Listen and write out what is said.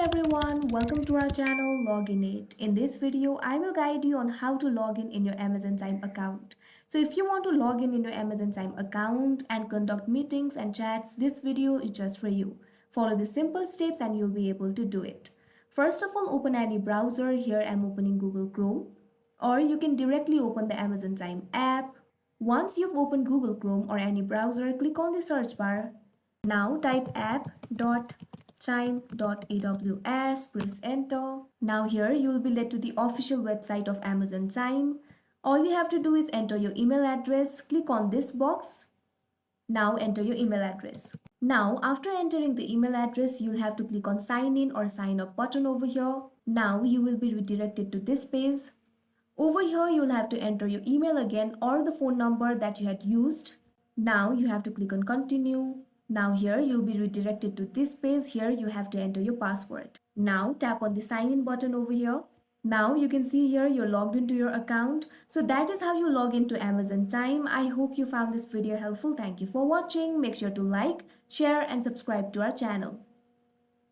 everyone, welcome to our channel Login It. In this video, I will guide you on how to log in your Amazon Chime account. So if you want to log in your Amazon Chime account and conduct meetings and chats, this video is just for you. Follow the simple steps and you'll be able to do it. First of all, open any browser. Here I'm opening Google Chrome, or you can directly open the Amazon Chime app. Once you've opened Google Chrome or any browser, click on the search bar. Now type app.chime.aws, press enter. Now here you will be led to the official website of Amazon Chime. All you have to do is enter your email address, click on this box. Now enter your email address. Now after entering the email address, you'll have to click on sign in or sign up button over here. Now you will be redirected to this page. Over here you'll have to enter your email again or the phone number that you had used. Now you have to click on continue. Now here you'll be redirected to this page. Here you have to enter your password. Now tap on the sign in button over here. Now you can see here you're logged into your account. So that is how you log into Amazon Chime. I hope you found this video helpful. Thank you for watching. Make sure to like, share and subscribe to our channel.